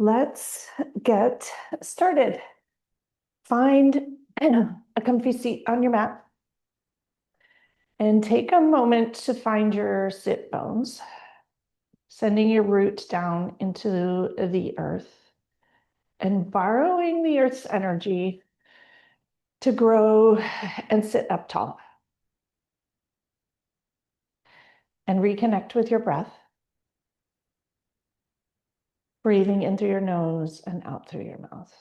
Let's get started. Find a comfy seat on your mat and take a moment to find your sit bones, sending your roots down into the earth and borrowing the earth's energy to grow and sit up tall. And reconnect with your breath, breathing in through your nose and out through your mouth.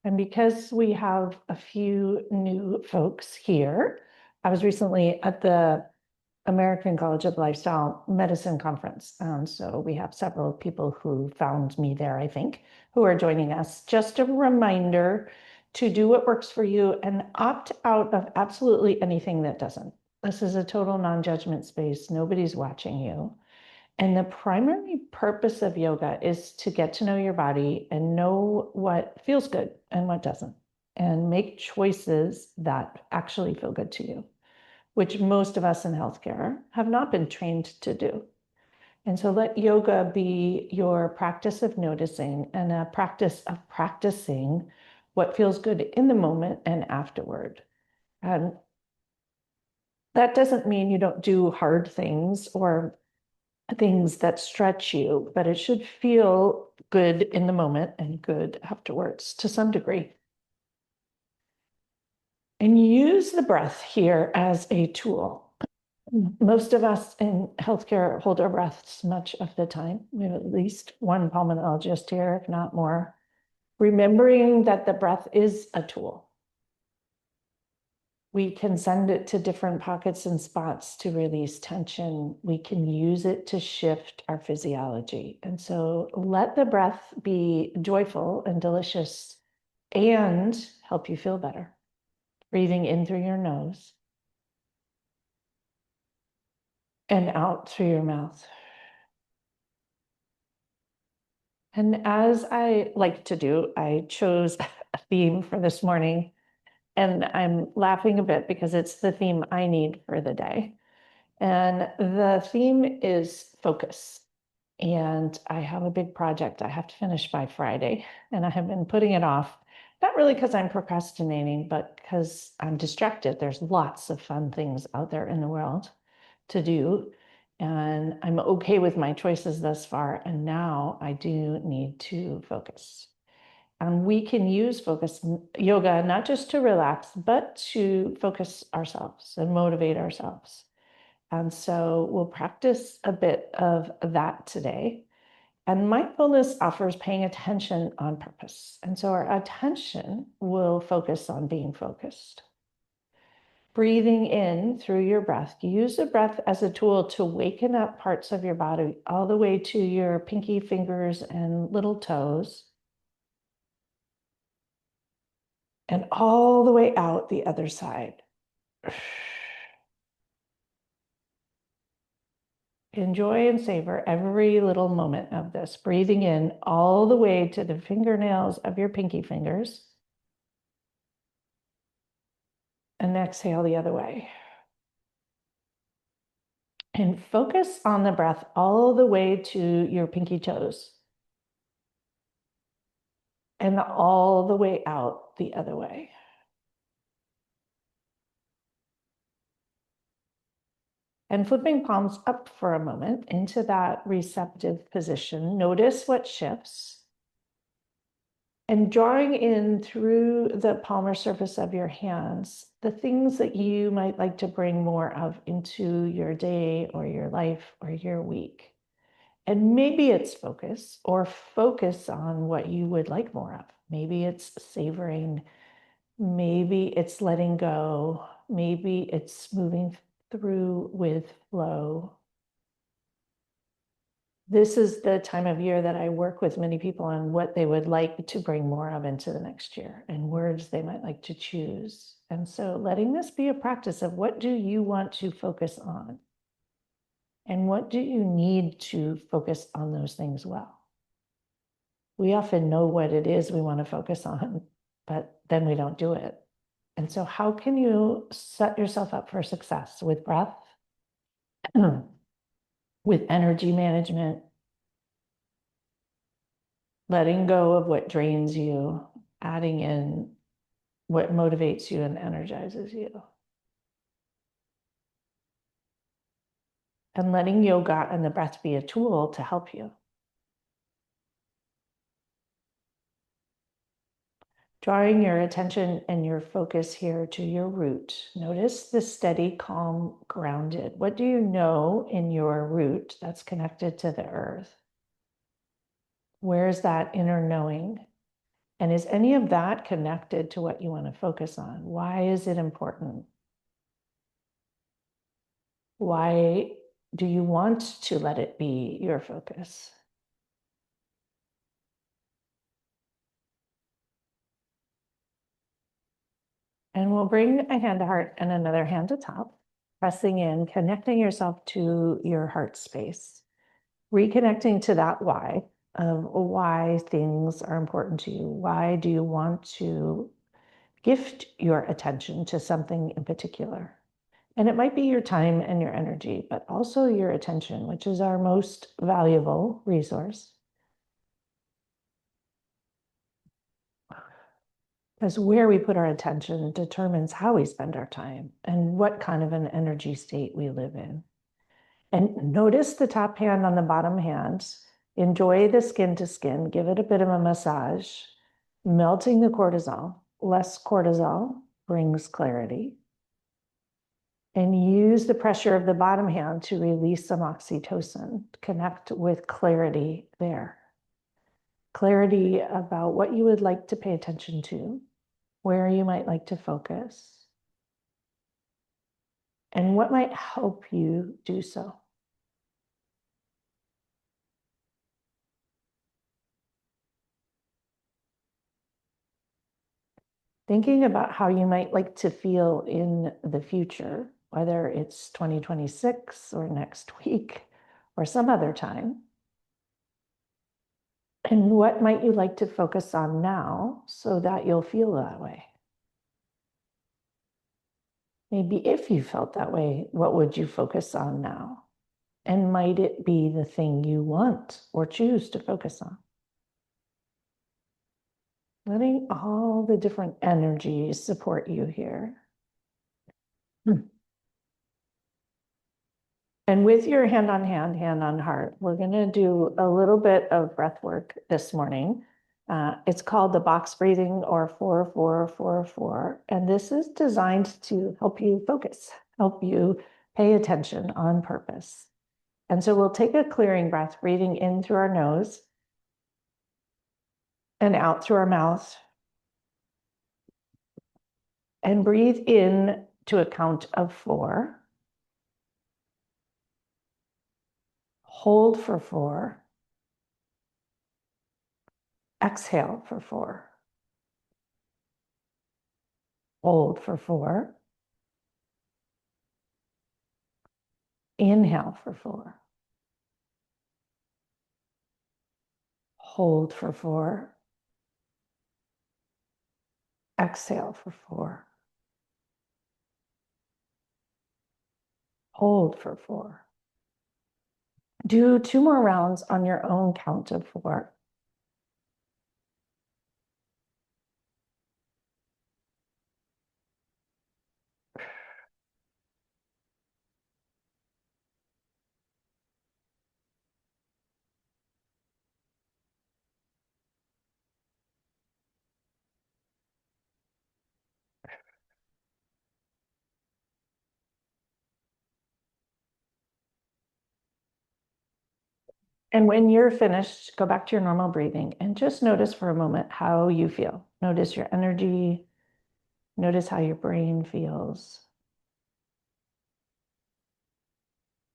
And because we have a few new folks here, I was recently at the American College of Lifestyle Medicine Conference. So we have several people who found me there, I think, who are joining us. Just a reminder to do what works for you and opt out of absolutely anything that doesn't. This is a total non-judgment space. Nobody's watching you. And the primary purpose of yoga is to get to know your body and know what feels good and what doesn't, and make choices that actually feel good to you, which most of us in healthcare have not been trained to do. And so let yoga be your practice of noticing and a practice of practicing what feels good in the moment and afterward. And that doesn't mean you don't do hard things or things that stretch you, but it should feel good in the moment and good afterwards to some degree. And use the breath here as a tool. Most of us in healthcare hold our breaths much of the time. We have at least one pulmonologist here, if not more. Remembering that the breath is a tool. We can send it to different pockets and spots to release tension. We can use it to shift our physiology. And so let the breath be joyful and delicious and help you feel better. Breathing in through your nose and out through your mouth. And as I like to do, I chose a theme for this morning. And I'm laughing a bit because it's the theme I need for the day. And the theme is focus. And I have a big project I have to finish by Friday. And I have been putting it off, not really because I'm procrastinating, but because I'm distracted. There's lots of fun things out there in the world to do. And I'm okay with my choices thus far. And now I do need to focus. And we can use focus yoga not just to relax, but to focus ourselves and motivate ourselves. And so we'll practice a bit of that today. And mindfulness offers paying attention on purpose. And so our attention will focus on being focused. Breathing in through your breath. Use the breath as a tool to waken up parts of your body all the way to your pinky fingers and little toes. And all the way out the other side. Enjoy and savor every little moment of this. Breathing in all the way to the fingernails of your pinky fingers. And exhale the other way. And focus on the breath all the way to your pinky toes. And all the way out the other way. And flipping palms up for a moment into that receptive position. Notice what shifts. And drawing in through the palmar surface of your hands, the things that you might like to bring more of into your day or your life or your week. And maybe it's focus or focus on what you would like more of. Maybe it's savoring. Maybe it's letting go. Maybe it's moving through with flow. This is the time of year that I work with many people on what they would like to bring more of into the next year and words they might like to choose. And so letting this be a practice of what do you want to focus on? And what do you need to focus on those things well? We often know what it is we want to focus on, but then we don't do it. And so how can you set yourself up for success with breath, with energy management, letting go of what drains you, adding in what motivates you and energizes you, and letting yoga and the breath be a tool to help you. Drawing your attention and your focus here to your root. Notice the steady, calm, grounded. What do you know in your root that's connected to the earth? Where is that inner knowing? And is any of that connected to what you want to focus on? Why is it important? Why do you want to let it be your focus? And we'll bring a hand to heart and another hand to top, pressing in, connecting yourself to your heart space, reconnecting to that why of why things are important to you. Why do you want to gift your attention to something in particular? And it might be your time and your energy, but also your attention, which is our most valuable resource. Because where we put our attention determines how we spend our time and what kind of an energy state we live in. And notice the top hand on the bottom hand. Enjoy the skin to skin. Give it a bit of a massage, melting the cortisol. Less cortisol brings clarity. And use the pressure of the bottom hand to release some oxytocin. Connect with clarity there. Clarity about what you would like to pay attention to, where you might like to focus, and what might help you do so. Thinking about how you might like to feel in the future, whether it's 2026 or next week or some other time. And what might you like to focus on now so that you'll feel that way? Maybe if you felt that way, what would you focus on now? And might it be the thing you want or choose to focus on? Letting all the different energies support you here. And with your hand on hand, hand on heart, we're going to do a little bit of breath work this morning. It's called the box breathing or 4-4-4-4. And this is designed to help you focus, help you pay attention on purpose. And so we'll take a clearing breath, breathing in through our nose and out through our mouth. And breathe in to a count of 4. Hold for 4. Exhale for 4. Hold for 4. Inhale for 4. Hold for 4. Exhale for 4. Hold for 4. Do 2 more rounds on your own count of 4. And when you're finished, go back to your normal breathing and just notice for a moment how you feel. Notice your energy. Notice how your brain feels.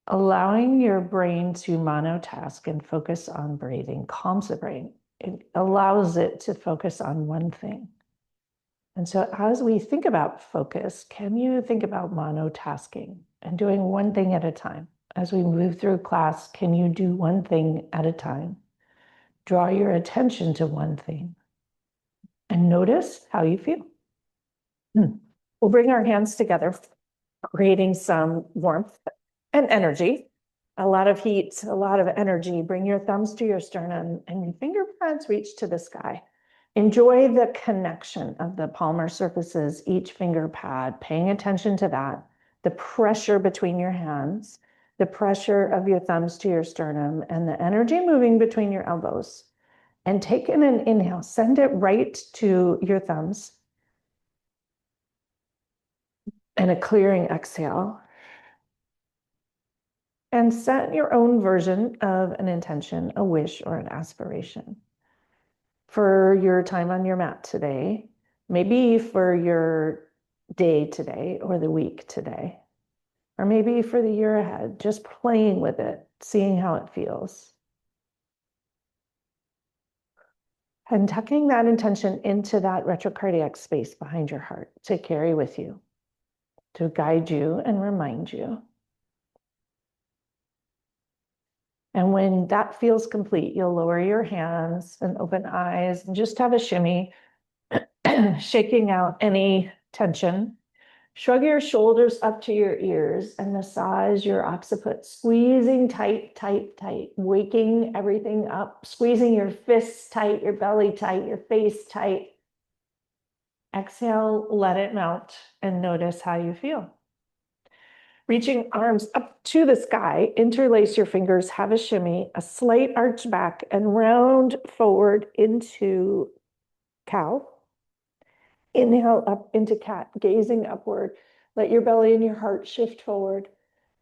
Allowing your brain to monotask and focus on breathing calms the brain. It allows it to focus on one thing. And so as we think about focus, can you think about monotasking and doing one thing at a time? As we move through class, can you do one thing at a time? Draw your attention to one thing and notice how you feel. We'll bring our hands together, creating some warmth and energy. A lot of heat, a lot of energy. Bring your thumbs to your sternum and your finger pads reach to the sky. Enjoy the connection of the palmar surfaces, each finger pad, paying attention to that, the pressure between your hands, the pressure of your thumbs to your sternum, and the energy moving between your elbows. And take in an inhale, send it right to your thumbs. And a clearing exhale. And set your own version of an intention, a wish, or an aspiration for your time on your mat today, maybe for your day today or the week today, or maybe for the year ahead, just playing with it, seeing how it feels. And tucking that intention into that retrocardiac space behind your heart to carry with you, to guide you and remind you. And when that feels complete, you'll lower your hands and open eyes and just have a shimmy, shaking out any tension. Shrug your shoulders up to your ears and massage your occiput, squeezing tight, tight, tight, waking everything up, squeezing your fists tight, your belly tight, your face tight. Exhale, let it melt, and notice how you feel. Reaching arms up to the sky, interlace your fingers, have a shimmy, a slight arch back, and round forward into cow. Inhale up into cat, gazing upward. Let your belly and your heart shift forward.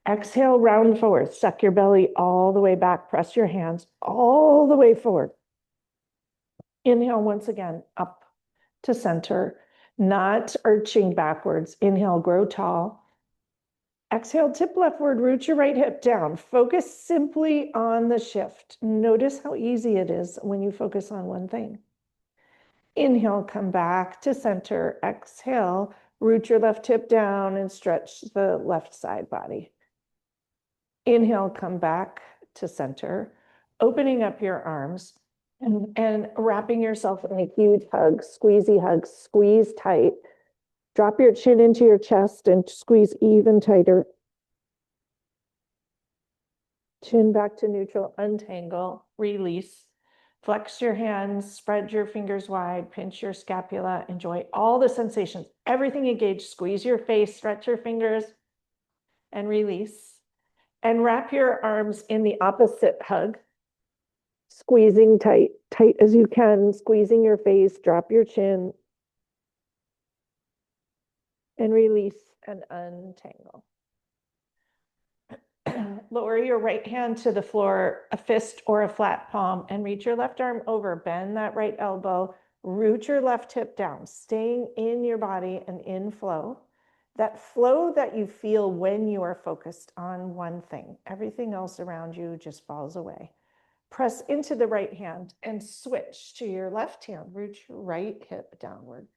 Exhale, round forward. Suck your belly all the way back. Press your hands all the way forward. Inhale once again, up to center, not arching backwards. Inhale, grow tall. Exhale, tip leftward, root your right hip down. Focus simply on the shift. Notice how easy it is when you focus on one thing. Inhale, come back to center. Exhale, root your left hip down and stretch the left side body. Inhale, come back to center, opening up your arms and wrapping yourself in a huge hug, squeezy hug, squeeze tight. Drop your chin into your chest and squeeze even tighter. Chin back to neutral, untangle, release. Flex your hands, spread your fingers wide, pinch your scapula, enjoy all the sensations, everything engaged. Squeeze your face, stretch your fingers, and release. And wrap your arms in the opposite hug, squeezing tight, tight as you can, squeezing your face, drop your chin, and release and untangle. Lower your right hand to the floor, a fist or a flat palm, and reach your left arm over. Bend that right elbow, root your left hip down, staying in your body and in flow. That flow that you feel when you are focused on one thing. Everything else around you just falls away. Press into the right hand and switch to your left hand. Root your right hip downward.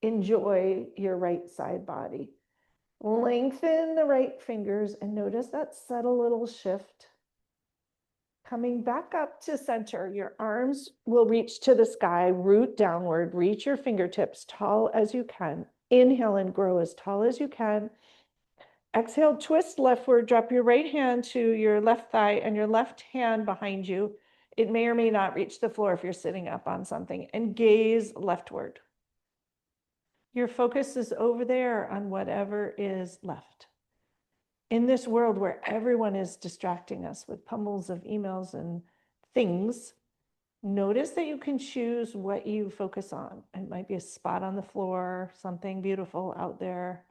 Enjoy your right side body. Lengthen the right fingers and notice that subtle little shift. Coming back up to center, your arms will reach to the sky, root downward, reach your fingertips tall as you can. Inhale and grow as tall as you can. Exhale, twist leftward, drop your right hand to your left thigh and your left hand behind you. It may or may not reach the floor if you're sitting up on something, and gaze leftward. Your focus is over there on whatever is left. In this world where everyone is distracting us with pummels of emails and things, notice that you can choose what you focus on. It might be a spot on the floor, something beautiful out there,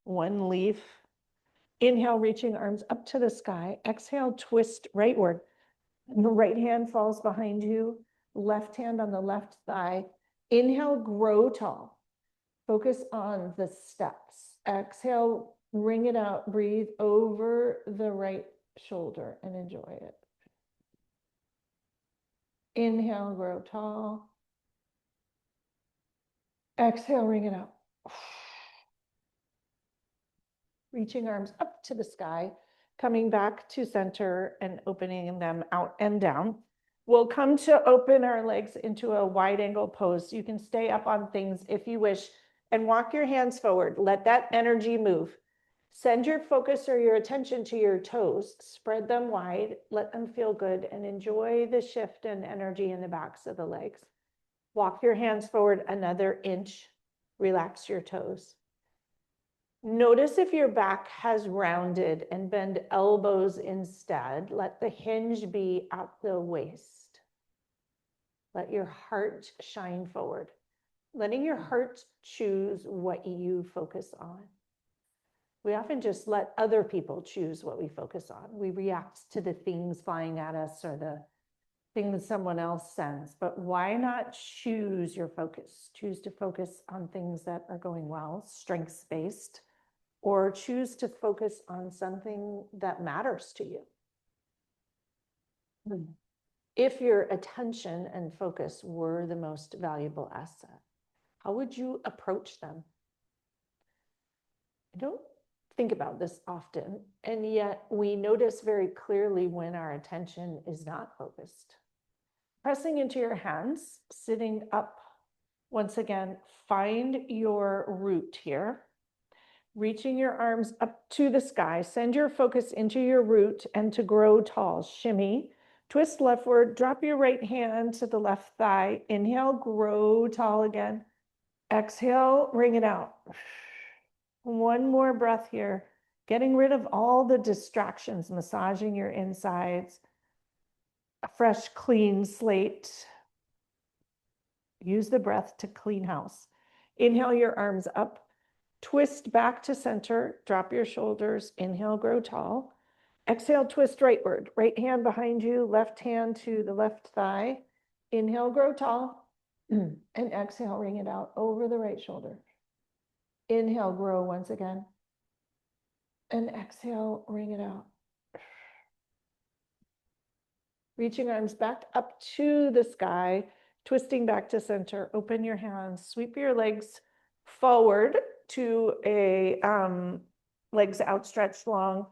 one leaf. Inhale, reaching arms up to the sky. Exhale, twist rightward. And the right hand falls behind you, left hand on the left thigh. Inhale, grow tall. Focus on the steps. Exhale, ring it out. Breathe over the right shoulder and enjoy it. Inhale, grow tall. Exhale, ring it out. Reaching arms up to the sky, coming back to center and opening them out and down. We'll come to open our legs into a wide angle pose. You can stay up on things if you wish. And walk your hands forward. Let that energy move. Send your focus or your attention to your toes. Spread them wide. Let them feel good and enjoy the shift and energy in the backs of the legs. Walk your hands forward another inch. Relax your toes. Notice if your back has rounded and bend elbows instead. Let the hinge be at the waist. Let your heart shine forward. Letting your heart choose what you focus on. We often just let other people choose what we focus on. We react to the things flying at us or the things someone else sends, but why not choose your focus? Choose to focus on things that are going well, strengths-based, or choose to focus on something that matters to you. If your attention and focus were the most valuable asset, how would you approach them? I don't think about this often, and yet we notice very clearly when our attention is not focused. Pressing into your hands, sitting up. Once again, find your root here. Reaching your arms up to the sky, send your focus into your root and to grow tall. Shimmy, twist leftward, drop your right hand to the left thigh. Inhale, grow tall again. Exhale, ring it out. One more breath here, getting rid of all the distractions, massaging your insides. A fresh, clean slate. Use the breath to clean house. Inhale your arms up. Twist back to center, drop your shoulders, inhale, grow tall. Exhale, twist rightward, right hand behind you, left hand to the left thigh. Inhale, grow tall, and exhale, ring it out over the right shoulder. Inhale, grow once again, and exhale, ring it out. Reaching arms back up to the sky, twisting back to center, open your hands, sweep your legs forward to a legs outstretched long.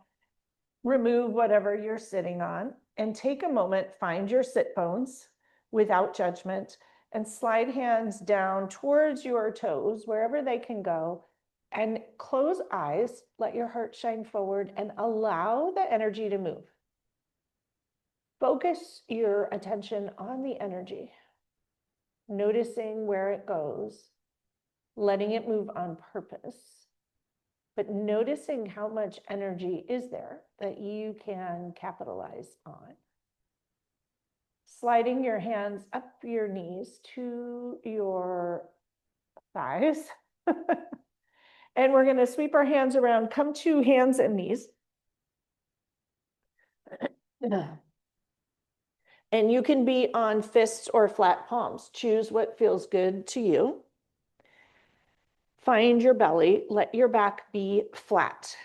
Remove whatever you're sitting on and take a moment, find your sit bones without judgment and slide hands down towards your toes, wherever they can go, and close eyes, let your heart shine forward and allow the energy to move. Focus your attention on the energy, noticing where it goes, letting it move on purpose, but noticing how much energy is there that you can capitalize on. Sliding your hands up your knees to your thighs. And we're going to sweep our hands around, come to hands and knees. And you can be on fists or flat palms. Choose what feels good to you. Find your belly, let your back be flat.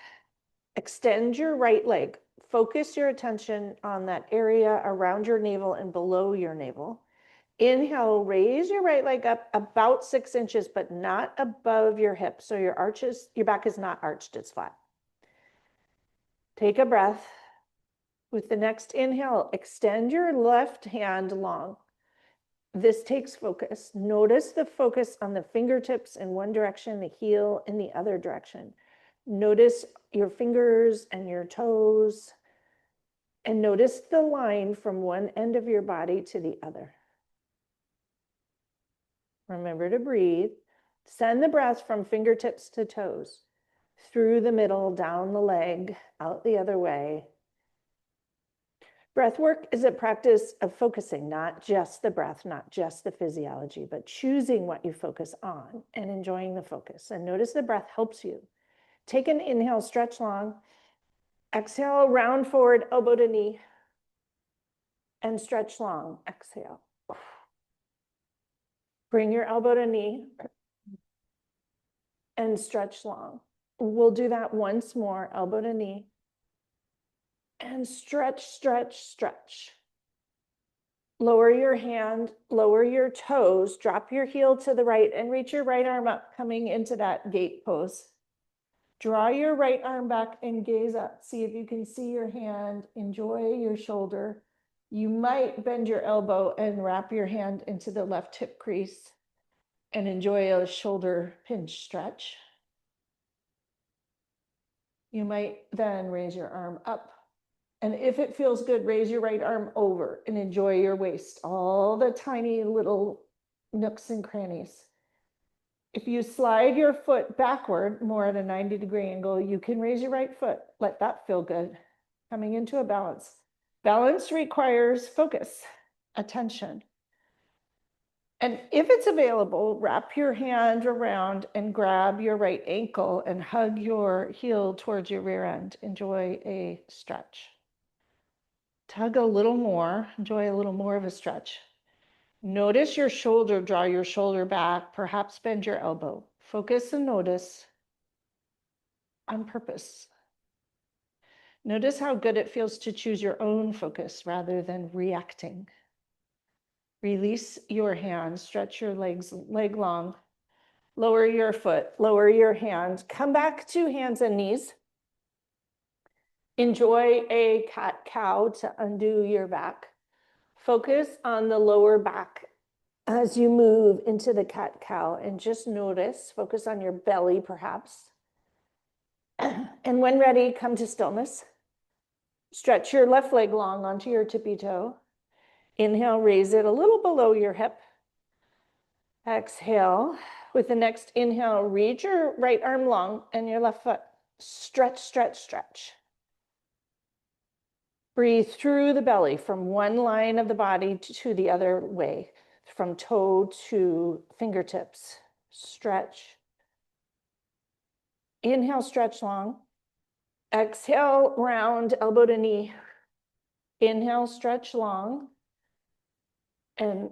Extend your right leg. Focus your attention on that area around your navel and below your navel. Inhale, raise your right leg up about 6 inches, but not above your hip. So your back is not arched, it's flat. Take a breath. With the next inhale, extend your left hand long. This takes focus. Notice the focus on the fingertips in one direction, the heel in the other direction. Notice your fingers and your toes, and notice the line from one end of your body to the other. Remember to breathe. Send the breath from fingertips to toes, through the middle, down the leg, out the other way. Breathwork is a practice of focusing, not just the breath, not just the physiology, but choosing what you focus on and enjoying the focus. And notice the breath helps you. Take an inhale, stretch long. Exhale, round forward, elbow to knee. And stretch long, exhale. Bring your elbow to knee and stretch long. We'll do that once more, elbow to knee. And stretch, stretch, stretch. Lower your hand, lower your toes, drop your heel to the right and reach your right arm up, coming into that gate pose. Draw your right arm back and gaze up. See if you can see your hand, enjoy your shoulder. You might bend your elbow and wrap your hand into the left hip crease. And enjoy a shoulder pinch stretch. You might then raise your arm up. And if it feels good, raise your right arm over and enjoy your waist, all the tiny little nooks and crannies. If you slide your foot backward, more at a 90-degree angle, you can raise your right foot. Let that feel good. Coming into a balance. Balance requires focus, attention. And if it's available, wrap your hand around and grab your right ankle and hug your heel towards your rear end. Enjoy a stretch. Tug a little more, enjoy a little more of a stretch. Notice your shoulder, draw your shoulder back, perhaps bend your elbow. Focus and notice on purpose. Notice how good it feels to choose your own focus rather than reacting. Release your hand, stretch your legs leg long, lower your foot, lower your hand, come back to hands and knees. Enjoy a cat-cow to undo your back. Focus on the lower back as you move into the cat-cow and just notice, focus on your belly perhaps. And when ready, come to stillness. Stretch your left leg long onto your tippy toe. Inhale, raise it a little below your hip. Exhale. With the next inhale, reach your right arm long and your left foot. Stretch, stretch, stretch. Breathe through the belly from one line of the body to the other way, from toe to fingertips. Stretch. Inhale, stretch long. Exhale, round elbow to knee. Inhale, stretch long. And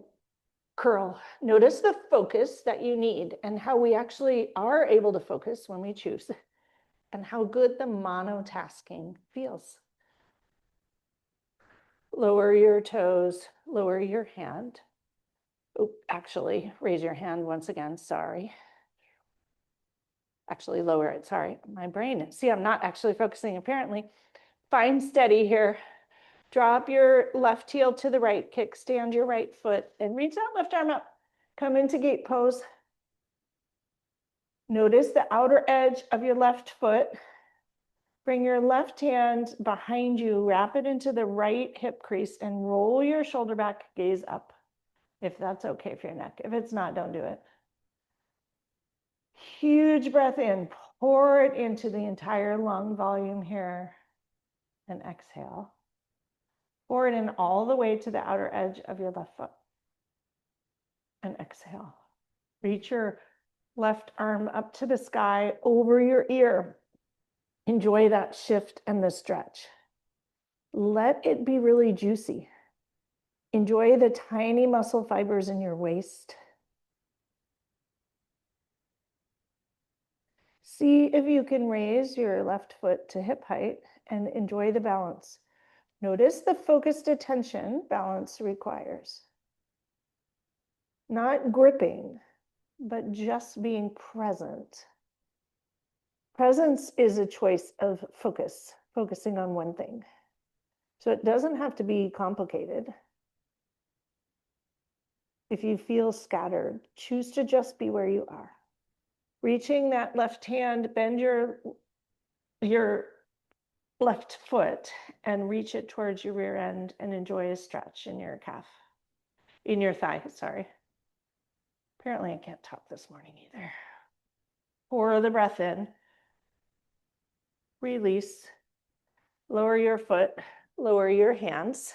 curl. Notice the focus that you need and how we actually are able to focus when we choose, and how good the monotasking feels. Lower your toes, lower your hand. Oh, actually, raise your hand once again, sorry. Actually, lower it, sorry. My brain, see, I'm not actually focusing apparently. Find steady here. Drop your left heel to the right, kickstand your right foot, and reach that left arm up. Come into gate pose. Notice the outer edge of your left foot. Bring your left hand behind you, wrap it into the right hip crease, and roll your shoulder back, gaze up, if that's okay for your neck. If it's not, don't do it. Huge breath in, pour it into the entire lung volume here, and exhale. Pour it in all the way to the outer edge of your left foot, and exhale. Reach your left arm up to the sky, over your ear. Enjoy that shift and the stretch. Let it be really juicy. Enjoy the tiny muscle fibers in your waist. See if you can raise your left foot to hip height and enjoy the balance. Notice the focused attention balance requires. Not gripping, but just being present. Presence is a choice of focus, focusing on one thing. So it doesn't have to be complicated. If you feel scattered, choose to just be where you are. Reaching that left hand, bend your left foot and reach it towards your rear end and enjoy a stretch in your calf, in your thigh, sorry. Apparently I can't talk this morning either. Pour the breath in. Release. Lower your foot, lower your hands.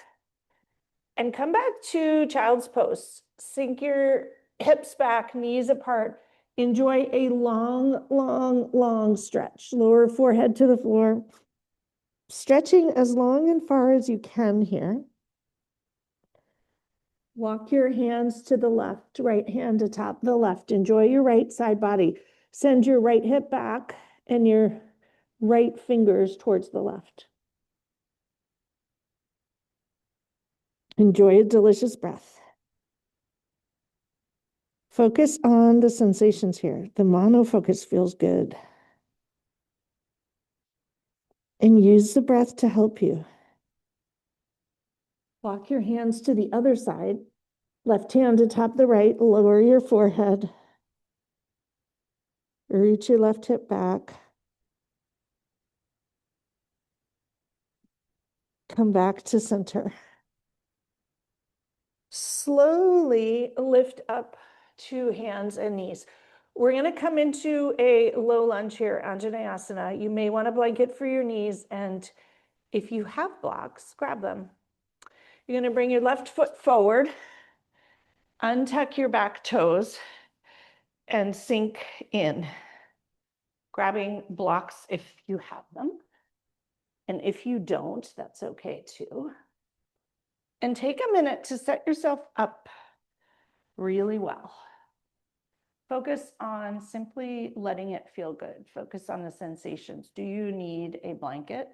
And come back to child's pose. Sink your hips back, knees apart. Enjoy a long, long, long stretch. Lower forehead to the floor. Stretching as long and far as you can here. Walk your hands to the left, right hand atop the left. Enjoy your right side body. Send your right hip back and your right fingers towards the left. Enjoy a delicious breath. Focus on the sensations here. The mono focus feels good. And use the breath to help you. Walk your hands to the other side. Left hand atop the right, lower your forehead. Reach your left hip back. Come back to center. Slowly lift up to hands and knees. We're going to come into a low lunge here, Anjaneyasana. You may want a blanket for your knees, and if you have blocks, grab them. You're going to bring your left foot forward, untuck your back toes, and sink in, grabbing blocks if you have them. And if you don't, that's okay too. And take a minute to set yourself up really well. Focus on simply letting it feel good. Focus on the sensations. Do you need a blanket?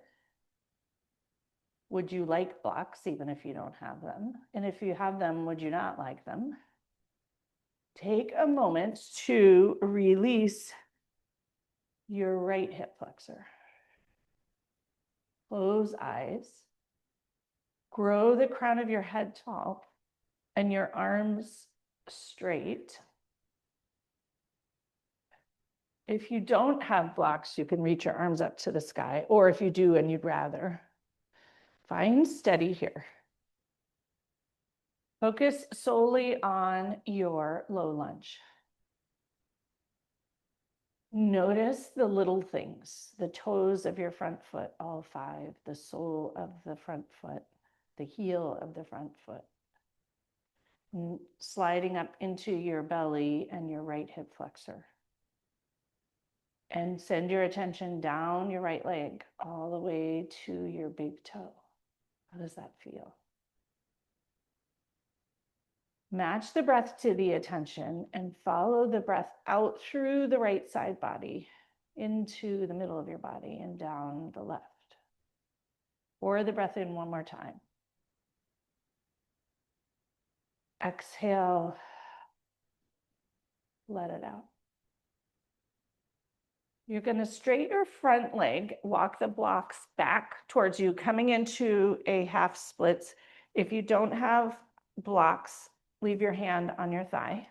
Would you like blocks even if you don't have them? And if you have them, would you not like them? Take a moment to release your right hip flexor. Close eyes. Grow the crown of your head tall and your arms straight. If you don't have blocks, you can reach your arms up to the sky, or if you do and you'd rather, find steady here. Focus solely on your low lunge. Notice the little things, the toes of your front foot, all five, the sole of the front foot, the heel of the front foot, sliding up into your belly and your right hip flexor. And send your attention down your right leg all the way to your big toe. How does that feel? Match the breath to the attention and follow the breath out through the right side body into the middle of your body and down the left. Or the breath in one more time. Exhale, let it out. You're going to straighten your front leg, walk the blocks back towards you, coming into a half splits. If you don't have blocks, leave your hand on your thigh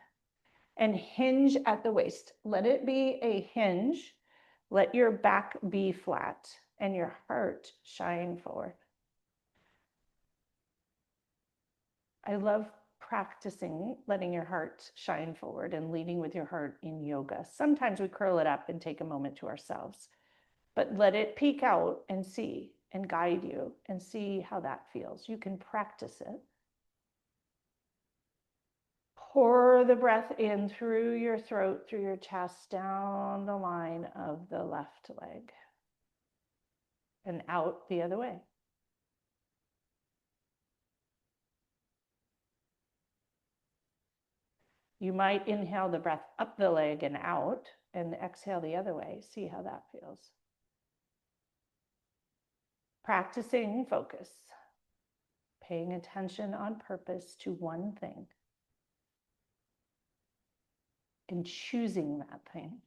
and hinge at the waist. Let it be a hinge. Let your back be flat and your heart shine forward. I love practicing letting your heart shine forward and leading with your heart in yoga. Sometimes we curl it up and take a moment to ourselves, but let it peek out and see and guide you and see how that feels. You can practice it. Pour the breath in through your throat, through your chest, down the line of the left leg and out the other way. You might inhale the breath up the leg and out and exhale the other way. See how that feels. Practicing focus, paying attention on purpose to one thing and choosing that thing.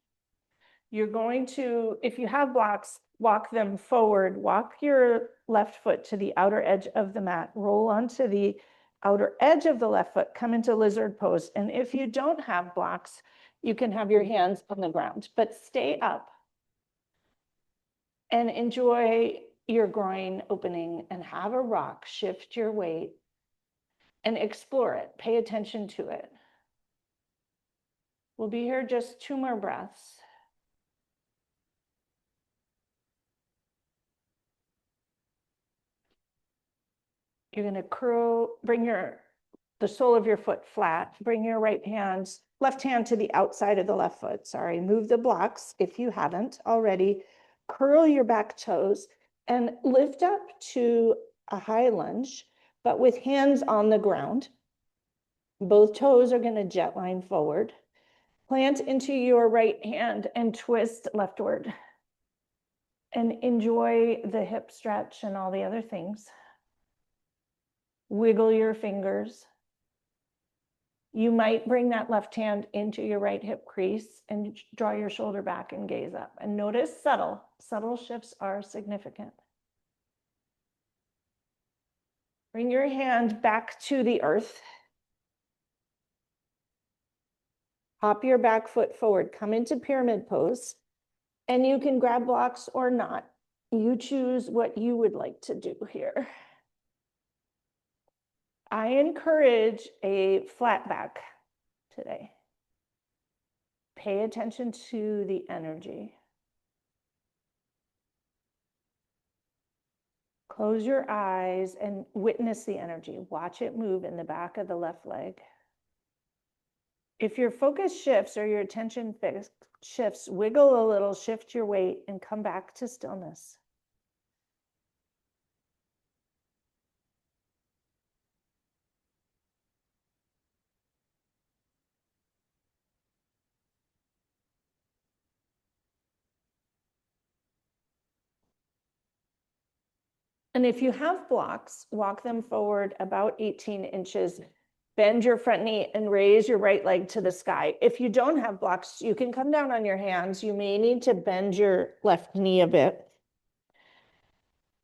You're going to, if you have blocks, walk them forward, walk your left foot to the outer edge of the mat, roll onto the outer edge of the left foot, come into lizard pose. And if you don't have blocks, you can have your hands on the ground, but stay up and enjoy your groin opening and have a rock, shift your weight and explore it. Pay attention to it. We'll be here just 2 more breaths. You're going to curl, bring the sole of your foot flat, bring your left hand to the outside of the left foot, sorry, move the blocks if you haven't already, curl your back toes and lift up to a high lunge, but with hands on the ground. Both toes are going to jet line forward. Plant into your right hand and twist leftward. And enjoy the hip stretch and all the other things. Wiggle your fingers. You might bring that left hand into your right hip crease and draw your shoulder back and gaze up. And notice subtle shifts are significant. Bring your hand back to the earth. Hop your back foot forward, come into pyramid pose, and you can grab blocks or not. You choose what you would like to do here. I encourage a flat back today. Pay attention to the energy. Close your eyes and witness the energy. Watch it move in the back of the left leg. If your focus shifts or your attention shifts, wiggle a little, shift your weight, and come back to stillness. And if you have blocks, walk them forward about 18 inches. Bend your front knee and raise your right leg to the sky. If you don't have blocks, you can come down on your hands. You may need to bend your left knee a bit.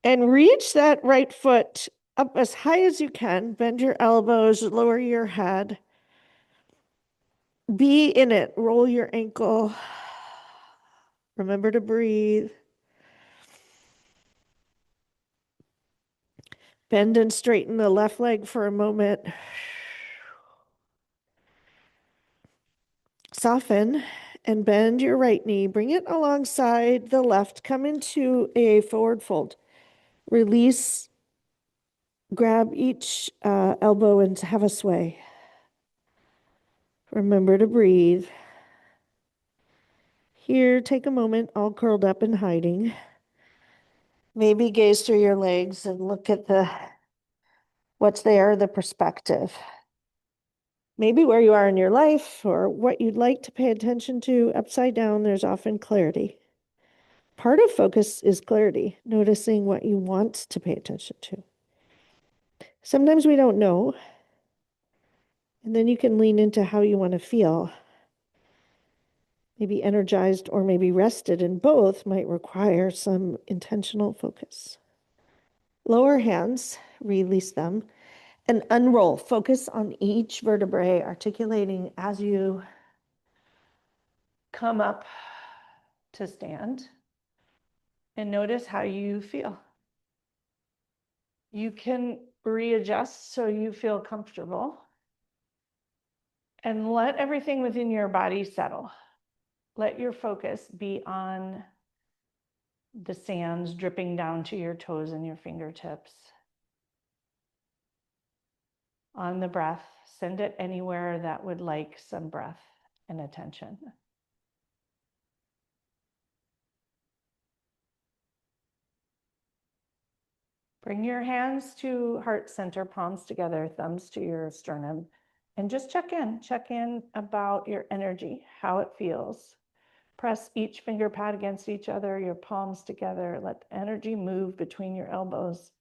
And reach that right foot up as high as you can. Bend your elbows, lower your head. Be in it. Roll your ankle. Remember to breathe. Bend and straighten the left leg for a moment. Soften and bend your right knee. Bring it alongside the left. Come into a forward fold. Release. Grab each elbow and have a sway. Remember to breathe. Here, take a moment, all curled up and hiding. Maybe gaze through your legs and look at what's there, the perspective. Maybe where you are in your life or what you'd like to pay attention to. Upside down, there's often clarity. Part of focus is clarity, noticing what you want to pay attention to. Sometimes we don't know, and then you can lean into how you want to feel. Maybe energized or maybe rested, and both might require some intentional focus. Lower hands, release them, and unroll. Focus on each vertebrae, articulating as you come up to stand. And notice how you feel. You can readjust so you feel comfortable. And let everything within your body settle. Let your focus be on the sands dripping down to your toes and your fingertips. On the breath, send it anywhere that would like some breath and attention. Bring your hands to heart center, palms together, thumbs to your sternum, and just check in about your energy, how it feels. Press each finger pad against each other, your palms together. Let the energy move between your elbows.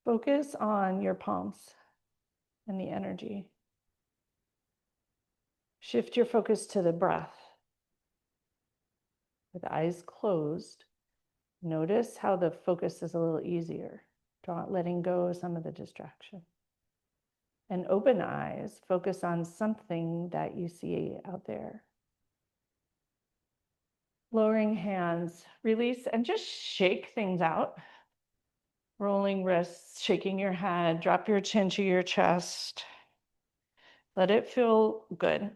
Focus on your palms and the energy. Shift your focus to the breath. With eyes closed, notice how the focus is a little easier, letting go of some of the distraction. And open eyes, focus on something that you see out there. Lowering hands, release, and just shake things out. Rolling wrists, shaking your head, drop your chin to your chest. Let it feel good.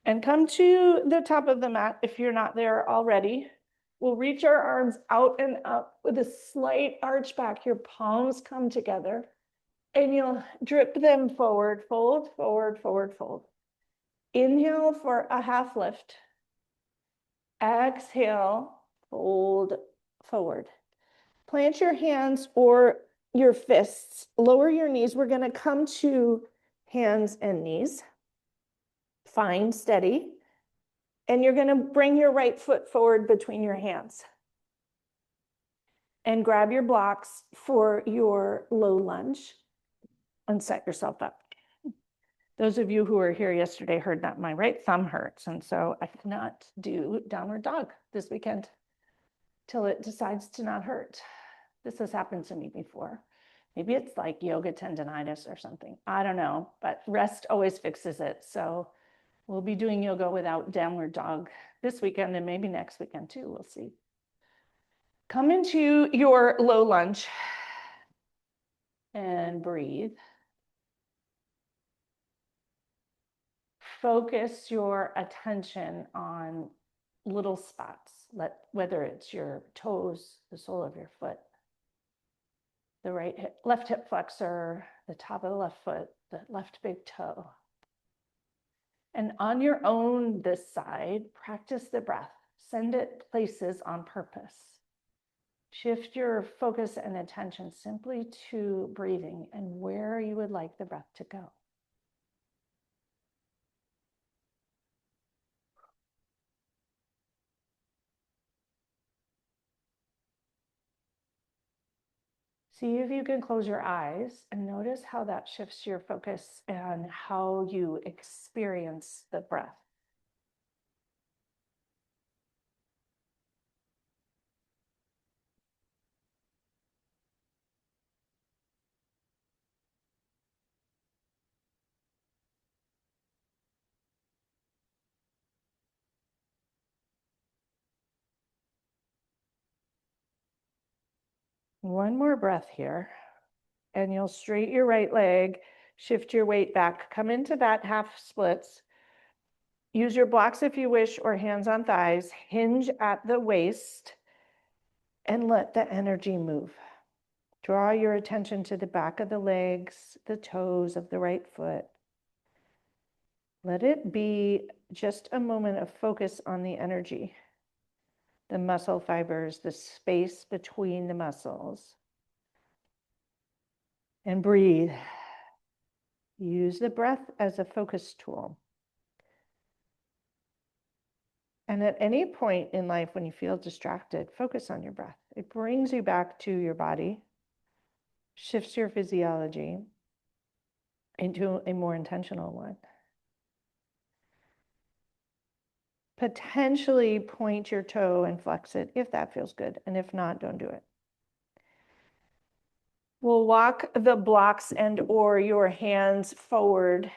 And come to the top of the mat if you're not there already. We'll reach our arms out and up with a slight arch back. Your palms come together and you'll drip them forward, fold, forward, forward, fold. Inhale for a half lift. Exhale, fold forward. Plant your hands or your fists. Lower your knees. We're going to come to hands and knees. Find steady. And you're going to bring your right foot forward between your hands. And grab your blocks for your low lunge and set yourself up. Those of you who were here yesterday heard that my right thumb hurts. And so I cannot do downward dog this weekend till it decides to not hurt. This has happened to me before. Maybe it's like yoga tendonitis or something. I don't know, but rest always fixes it. So we'll be doing yoga without downward dog this weekend and maybe next weekend too. We'll see. Come into your low lunge and breathe. Focus your attention on little spots, whether it's your toes, the sole of your foot, the left hip flexor, the top of the left foot, the left big toe. And on your own this side, practice the breath. Send it places on purpose. Shift your focus and attention simply to breathing and where you would like the breath to go. See if you can close your eyes and notice how that shifts your focus and how you experience the breath. One more breath here, and you'll straight your right leg, shift your weight back, come into that half splits. Use your blocks if you wish, or hands on thighs, hinge at the waist, and let the energy move. Draw your attention to the back of the legs, the toes of the right foot. Let it be just a moment of focus on the energy, the muscle fibers, the space between the muscles. And breathe. Use the breath as a focus tool. And at any point in life when you feel distracted, focus on your breath. It brings you back to your body, shifts your physiology into a more intentional one. Potentially point your toe and flex it if that feels good. And if not, don't do it. We'll walk the blocks and or your hands forward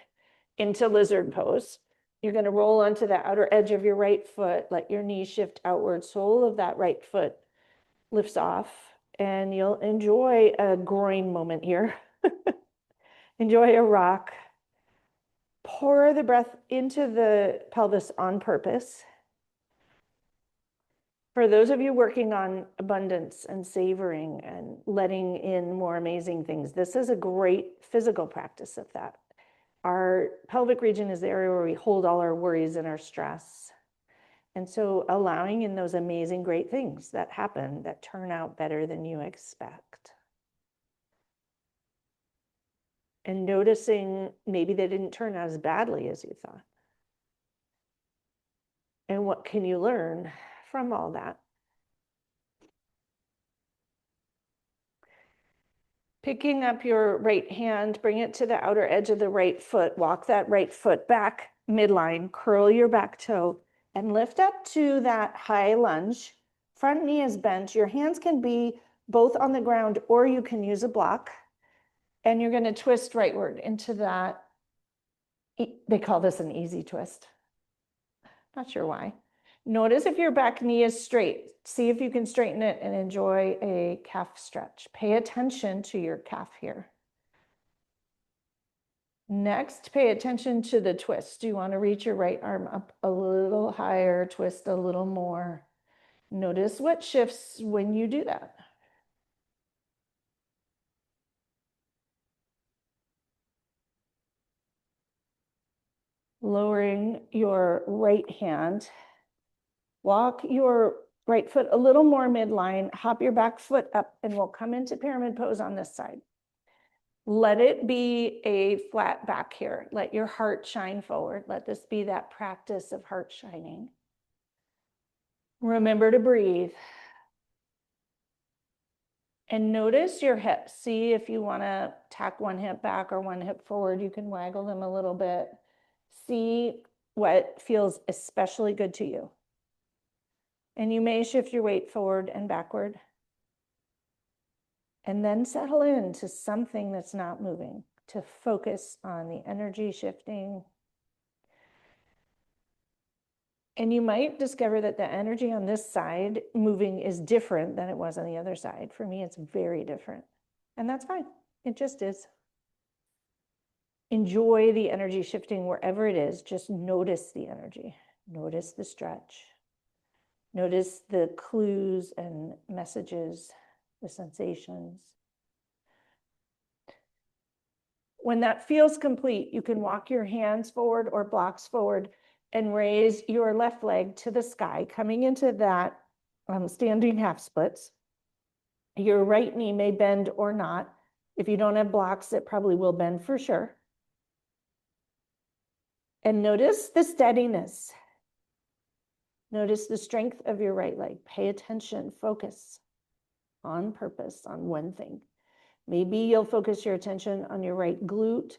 into lizard pose. You're going to roll onto the outer edge of your right foot. Let your knees shift outward. Sole of that right foot lifts off. And you'll enjoy a groin moment here. Enjoy a rock. Pour the breath into the pelvis on purpose. For those of you working on abundance and savoring and letting in more amazing things, this is a great physical practice of that. Our pelvic region is the area where we hold all our worries and our stress. And so allowing in those amazing, great things that happen that turn out better than you expect. And noticing maybe they didn't turn out as badly as you thought. And what can you learn from all that? Picking up your right hand, bring it to the outer edge of the right foot, walk that right foot back midline, curl your back toe, and lift up to that high lunge. Front knee is bent. Your hands can be both on the ground or you can use a block. And you're going to twist rightward into that. They call this an easy twist. Not sure why. Notice if your back knee is straight. See if you can straighten it and enjoy a calf stretch. Pay attention to your calf here. Next, pay attention to the twist. You want to reach your right arm up a little higher, twist a little more. Notice what shifts when you do that. Lowering your right hand. Walk your right foot a little more midline, hop your back foot up, and we'll come into pyramid pose on this side. Let it be a flat back here. Let your heart shine forward. Let this be that practice of heart shining. Remember to breathe. And notice your hips. See if you want to tack one hip back or one hip forward. You can waggle them a little bit. See what feels especially good to you. And you may shift your weight forward and backward. And then settle into something that's not moving, to focus on the energy shifting. And you might discover that the energy on this side moving is different than it was on the other side. For me, it's very different. And that's fine. It just is. Enjoy the energy shifting wherever it is. Just notice the energy. Notice the stretch. Notice the clues and messages, the sensations. When that feels complete, you can walk your hands forward or blocks forward and raise your left leg to the sky, coming into that standing half splits. Your right knee may bend or not. If you don't have blocks, it probably will bend for sure. And notice the steadiness. Notice the strength of your right leg. Pay attention, focus on purpose on one thing. Maybe you'll focus your attention on your right glute,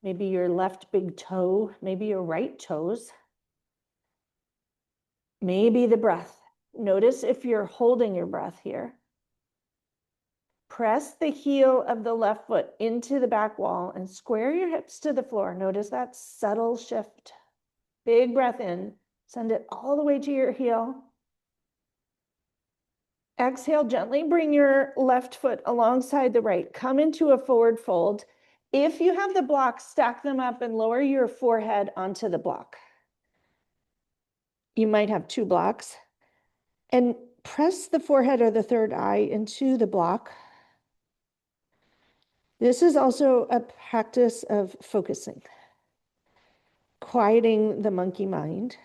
maybe your left big toe, maybe your right toes, maybe the breath. Notice if you're holding your breath here. Press the heel of the left foot into the back wall and square your hips to the floor. Notice that subtle shift. Big breath in. Send it all the way to your heel. Exhale, gently bring your left foot alongside the right. Come into a forward fold. If you have the blocks, stack them up and lower your forehead onto the block. You might have two blocks. And press the forehead or the third eye into the block. This is also a practice of focusing, quieting the monkey mind,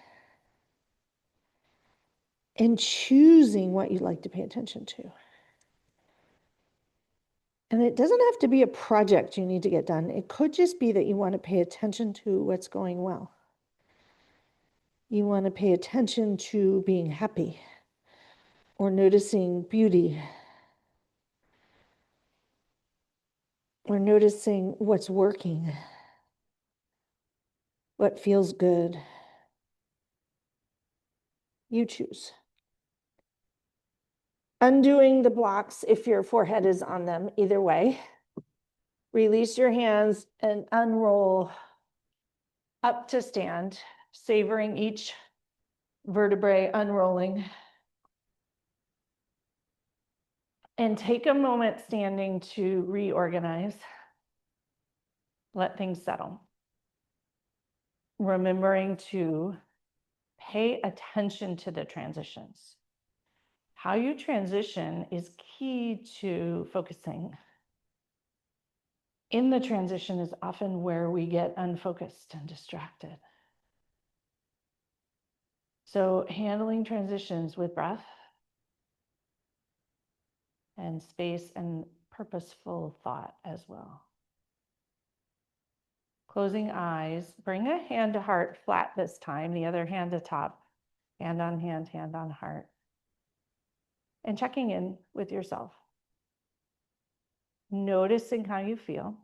and choosing what you'd like to pay attention to. And it doesn't have to be a project you need to get done. It could just be that you want to pay attention to what's going well. You want to pay attention to being happy or noticing beauty or noticing what's working, what feels good. You choose. Undoing the blocks if your forehead is on them, either way. Release your hands and unroll up to stand, savoring each vertebrae unrolling. And take a moment standing to reorganize. Let things settle. Remembering to pay attention to the transitions. How you transition is key to focusing. In the transition is often where we get unfocused and distracted. So handling transitions with breath and space and purposeful thought as well. Closing eyes, bring a hand to heart flat this time, the other hand to top, hand on heart. And checking in with yourself. Noticing how you feel.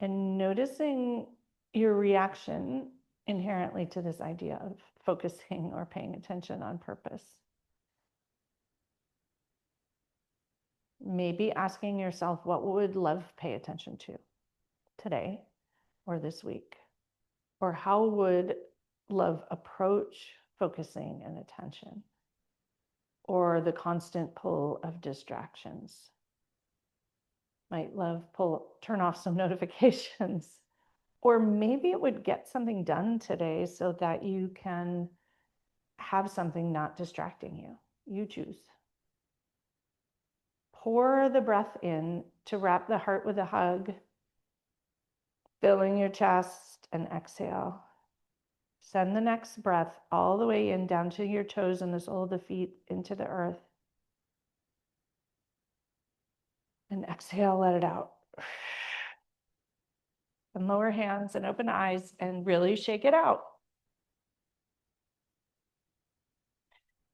And noticing your reaction inherently to this idea of focusing or paying attention on purpose. Maybe asking yourself, what would love pay attention to today or this week? Or how would love approach focusing and attention? Or the constant pull of distractions? Might love turn off some notifications. Or maybe it would get something done today so that you can have something not distracting you. You choose. Pour the breath in to wrap the heart with a hug, filling your chest, and exhale. Send the next breath all the way in down to your toes and the sole of the feet into the earth. And exhale, let it out. And lower hands and open eyes and really shake it out.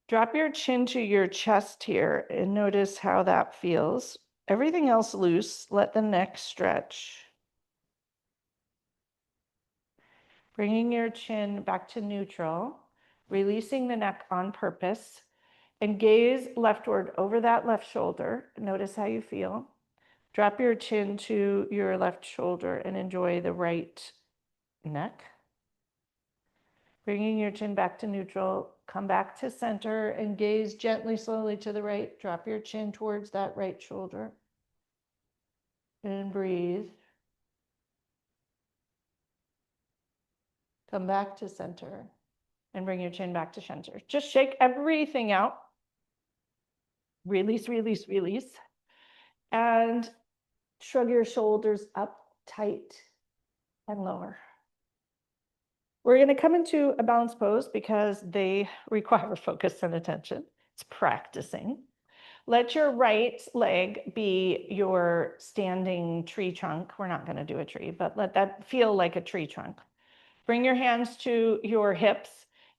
Drop your chin to your chest here and notice how that feels. Everything else loose. Let the neck stretch. Bringing your chin back to neutral, releasing the neck on purpose. And gaze leftward over that left shoulder. Notice how you feel. Drop your chin to your left shoulder and enjoy the right neck. Bringing your chin back to neutral, come back to center and gaze gently, slowly to the right. Drop your chin towards that right shoulder. And breathe. Come back to center and bring your chin back to center. Just shake everything out. Release, release, release. And shrug your shoulders up, tight, and lower. We're going to come into a balanced pose because they require focus and attention. It's practicing. Let your right leg be your standing tree trunk. We're not going to do a tree, but let that feel like a tree trunk. Bring your hands to your hips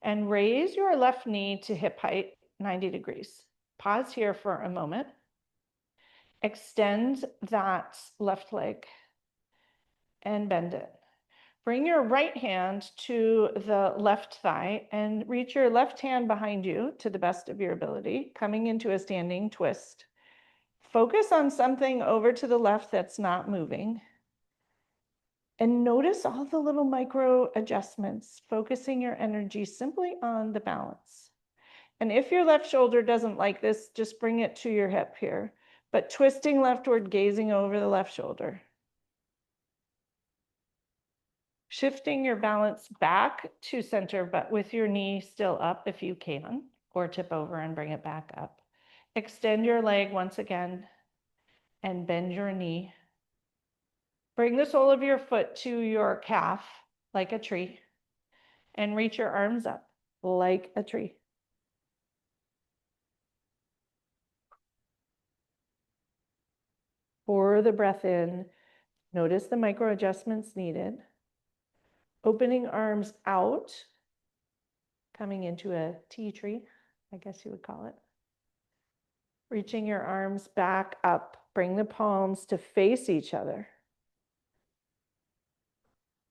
and raise your left knee to hip height, 90 degrees. Pause here for a moment. Extend that left leg and bend it. Bring your right hand to the left thigh and reach your left hand behind you to the best of your ability, coming into a standing twist. Focus on something over to the left that's not moving. And notice all the little micro adjustments, focusing your energy simply on the balance. And if your left shoulder doesn't like this, just bring it to your hip here, but twisting leftward, gazing over the left shoulder. Shifting your balance back to center, but with your knee still up if you can, or tip over and bring it back up. Extend your leg once again and bend your knee. Bring the sole of your foot to your calf like a tree and reach your arms up like a tree. For the breath in, notice the micro adjustments needed. Opening arms out, coming into a tea tree, I guess you would call it. Reaching your arms back up, bring the palms to face each other.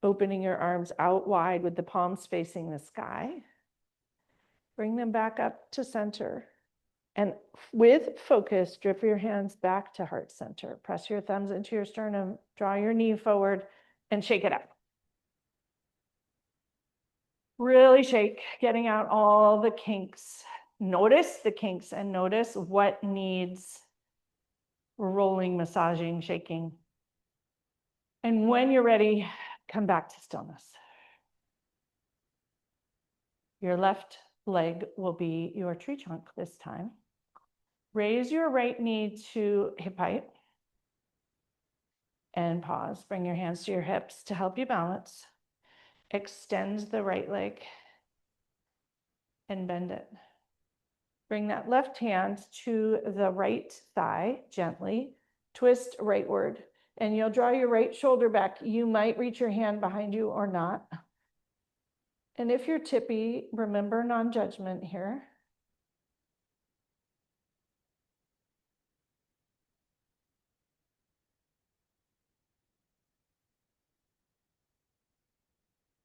Opening your arms out wide with the palms facing the sky. Bring them back up to center. And with focus, drip your hands back to heart center. Press your thumbs into your sternum, draw your knee forward, and shake it up. Really shake, getting out all the kinks. Notice the kinks and notice what needs rolling, massaging, shaking. And when you're ready, come back to stillness. Your left leg will be your tree trunk this time. Raise your right knee to hip height and pause. Bring your hands to your hips to help you balance. Extend the right leg and bend it. Bring that left hand to the right thigh gently. Twist rightward, and you'll draw your right shoulder back. You might reach your hand behind you or not. And if you're tippy, remember non-judgment here.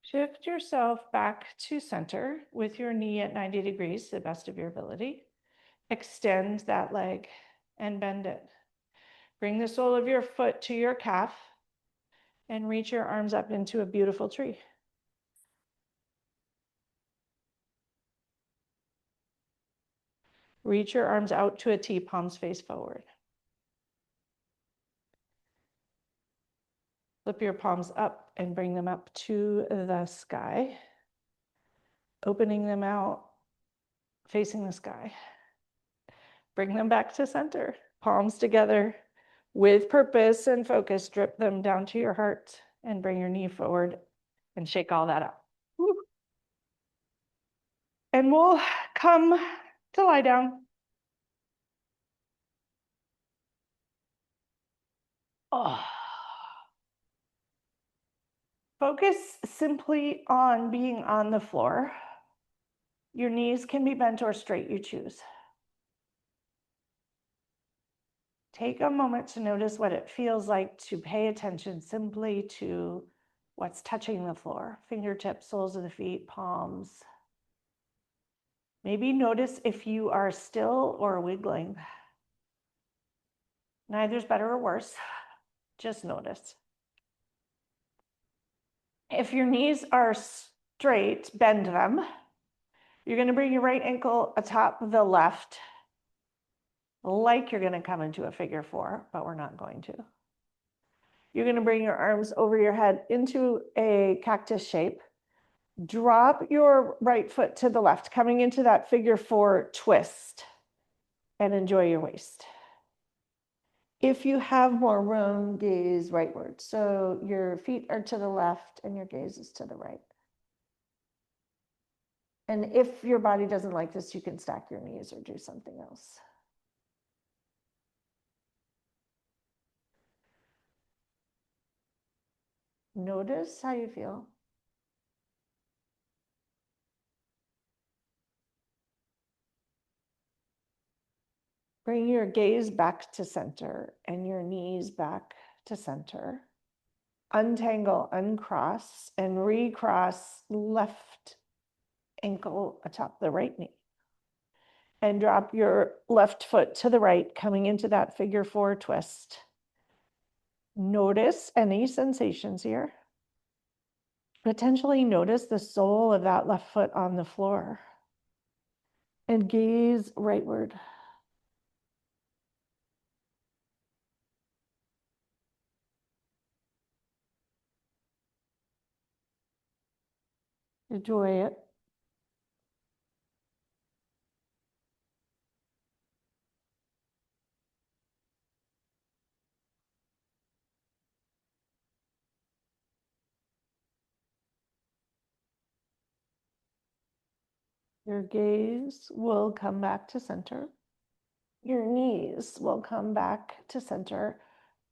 Shift yourself back to center with your knee at 90 degrees to the best of your ability. Extend that leg and bend it. Bring the sole of your foot to your calf and reach your arms up into a beautiful tree. Reach your arms out to a T, palms face forward. Flip your palms up and bring them up to the sky, opening them out, facing the sky. Bring them back to center, palms together. With purpose and focus, drip them down to your heart and bring your knee forward and shake all that up. Woo. And we'll come to lie down. Oh. Focus simply on being on the floor. Your knees can be bent or straight, you choose. Take a moment to notice what it feels like to pay attention simply to what's touching the floor. Fingertips, soles of the feet, palms. Maybe notice if you are still or wiggling. Neither's better or worse. Just notice. If your knees are straight, bend them. You're going to bring your right ankle atop the left, like you're going to come into a figure four, but we're not going to. You're going to bring your arms over your head into a cactus shape. Drop your right foot to the left, coming into that figure four twist, and enjoy your waist. If you have more room, gaze rightward. So your feet are to the left and your gaze is to the right. And if your body doesn't like this, you can stack your knees or do something else. Notice how you feel. Bring your gaze back to center and your knees back to center. Untangle, uncross, and recross left ankle atop the right knee. And drop your left foot to the right, coming into that figure four twist. Notice any sensations here. Potentially notice the sole of that left foot on the floor. And gaze rightward. Enjoy it. Your gaze will come back to center. Your knees will come back to center.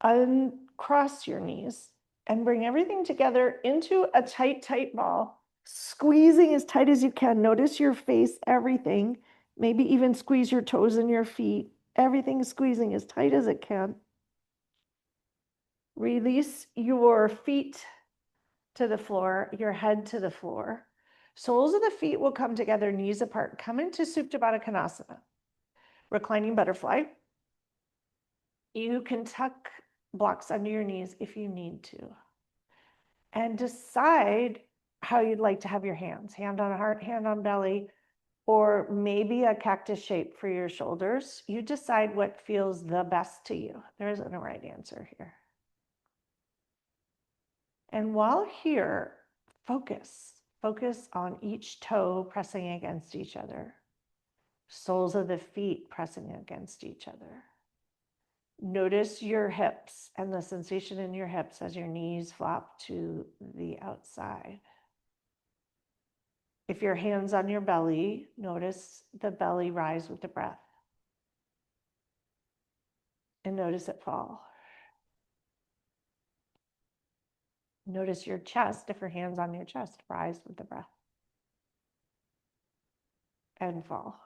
Uncross your knees and bring everything together into a tight, tight ball. Squeezing as tight as you can. Notice your face, everything. Maybe even squeeze your toes and your feet. Everything squeezing as tight as it can. Release your feet to the floor, your head to the floor. Soles of the feet will come together, knees apart. Come into Supta Baddha Konasana. Reclining butterfly. You can tuck blocks under your knees if you need to. And decide how you'd like to have your hands. Hand on heart, hand on belly, or maybe a cactus shape for your shoulders. You decide what feels the best to you. There isn't a right answer here. And while here, focus on each toe pressing against each other, soles of the feet pressing against each other. Notice your hips and the sensation in your hips as your knees flop to the outside. If your hand's on your belly, notice the belly rise with the breath. And notice it fall. Notice your chest, if your hand's on your chest, rise with the breath. And fall.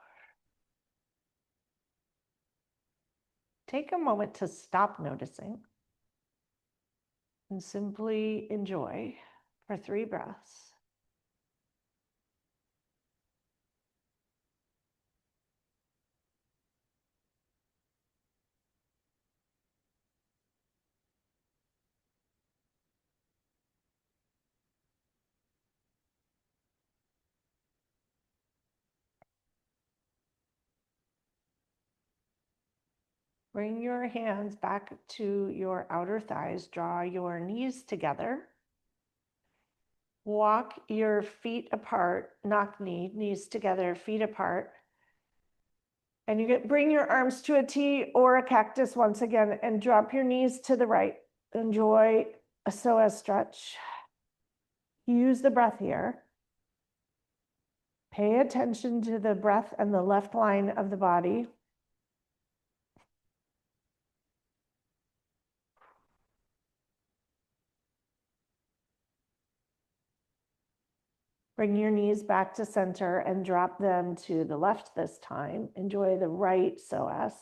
Take a moment to stop noticing and simply enjoy for 3 breaths. Bring your hands back to your outer thighs. Draw your knees together. Walk your feet apart, knock knees together, feet apart. And you bring your arms to a T or a cactus once again and drop your knees to the right. Enjoy a psoas stretch. Use the breath here. Pay attention to the breath and the left line of the body. Bring your knees back to center and drop them to the left this time. Enjoy the right psoas.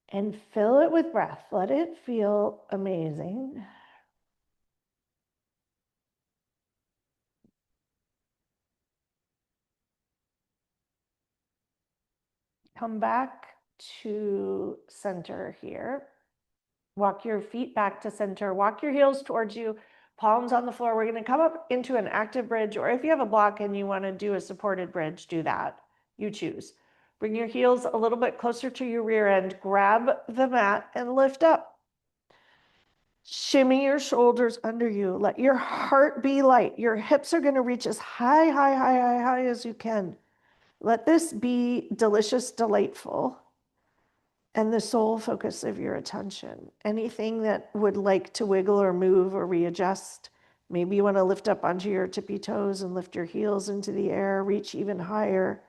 And fill it with breath. Let it feel amazing. Come back to center here. Walk your feet back to center. Walk your heels towards you, palms on the floor. We're going to come up into an active bridge, or if you have a block and you want to do a supported bridge, do that. You choose. Bring your heels a little bit closer to your rear end. Grab the mat and lift up. Shimmy your shoulders under you. Let your heart be light. Your hips are going to reach as high as you can. Let this be delicious, delightful, and the sole focus of your attention. Anything that would like to wiggle or move or readjust. Maybe you want to lift up onto your tippy toes and lift your heels into the air, reach even higher.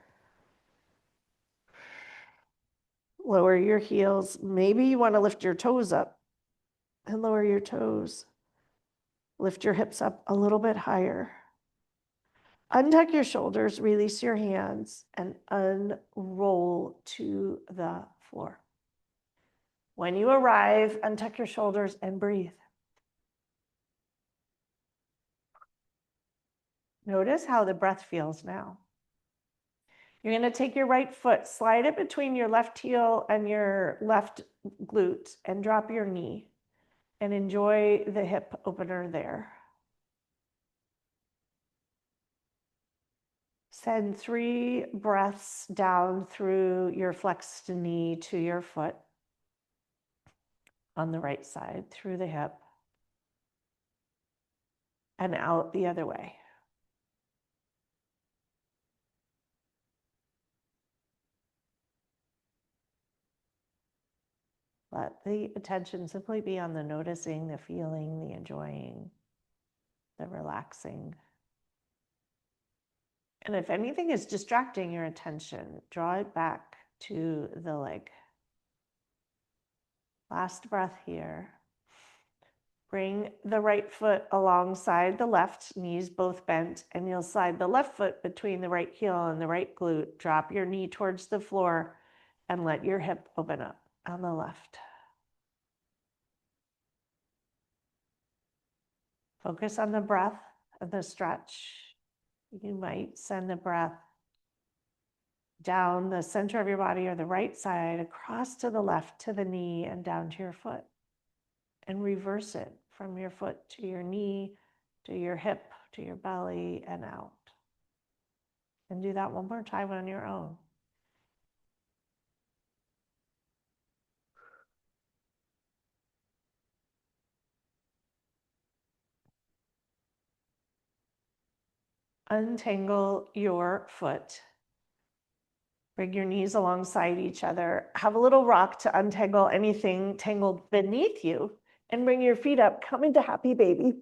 Lower your heels. Maybe you want to lift your toes up and lower your toes. Lift your hips up a little bit higher. Untuck your shoulders, release your hands, and unroll to the floor. When you arrive, untuck your shoulders and breathe. Notice how the breath feels now. You're going to take your right foot, slide it between your left heel and your left glute, and drop your knee, and enjoy the hip opener there. Send 3 breaths down through your flexed knee to your foot on the right side, through the hip, and out the other way. Let the attention simply be on the noticing, the feeling, the enjoying, the relaxing. And if anything is distracting your attention, draw it back to the leg. Last breath here. Bring the right foot alongside the left, knees both bent, and you'll slide the left foot between the right heel and the right glute. Drop your knee towards the floor and let your hip open up on the left. Focus on the breath and the stretch. You might send the breath down the center of your body or the right side, across to the left, to the knee, and down to your foot. And reverse it from your foot to your knee, to your hip, to your belly, and out. And do that one more time on your own. Untangle your foot. Bring your knees alongside each other. Have a little rock to untangle anything tangled beneath you. And bring your feet up. Come into happy baby.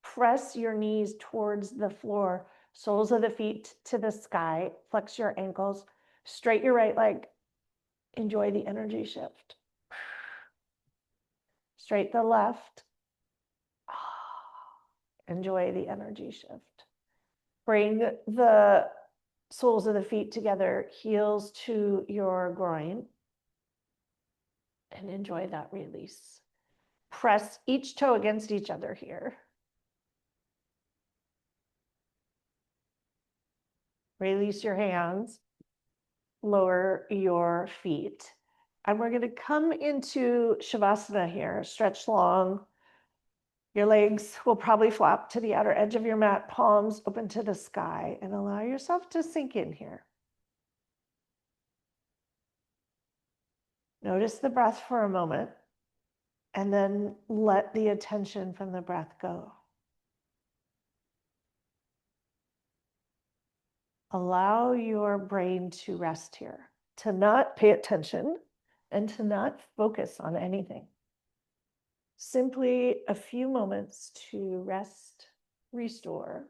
Press your knees towards the floor. Soles of the feet to the sky. Flex your ankles. Straight your right leg. Enjoy the energy shift. Straight the left. Enjoy the energy shift. Bring the soles of the feet together, heels to your groin, and enjoy that release. Press each toe against each other here. Release your hands, lower your feet. And we're going to come into Shavasana here, stretch long. Your legs will probably flap to the outer edge of your mat, palms open to the sky, and allow yourself to sink in here. Notice the breath for a moment, and then let the attention from the breath go. Allow your brain to rest here, to not pay attention and to not focus on anything. Simply a few moments to rest, restore,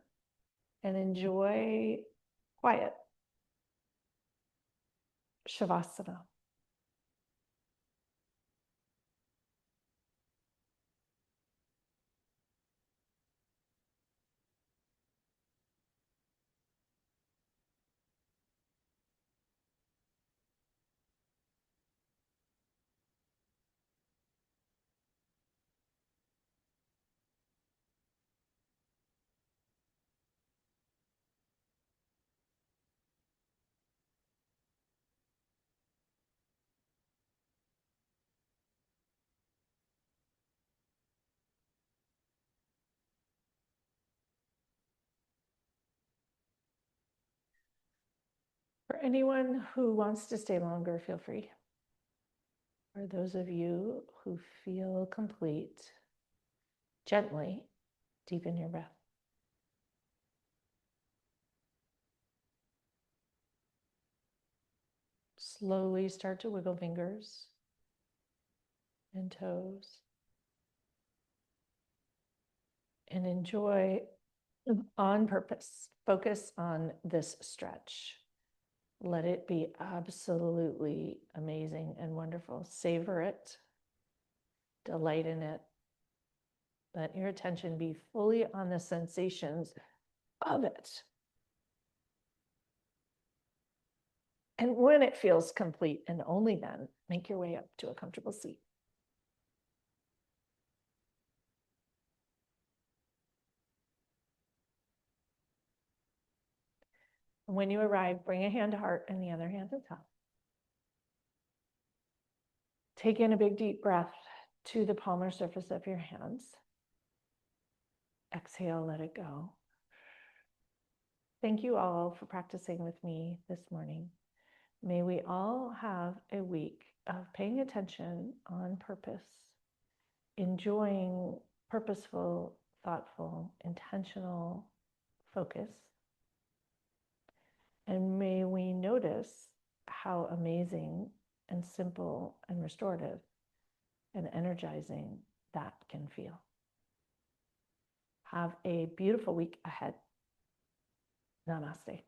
and enjoy quiet. Shavasana. For anyone who wants to stay longer, feel free. For those of you who feel complete, gently deepen your breath. Slowly start to wiggle fingers and toes. And enjoy on purpose. Focus on this stretch. Let it be absolutely amazing and wonderful. Savor it. Delight in it. Let your attention be fully on the sensations of it. And when it feels complete, and only then, make your way up to a comfortable seat. And when you arrive, bring a hand to heart and the other hand to top. Take in a big deep breath to the palmar surface of your hands. Exhale, let it go. Thank you all for practicing with me this morning. May we all have a week of paying attention on purpose, enjoying purposeful, thoughtful, intentional focus. And may we notice how amazing and simple and restorative and energizing that can feel. Have a beautiful week ahead. Namaste.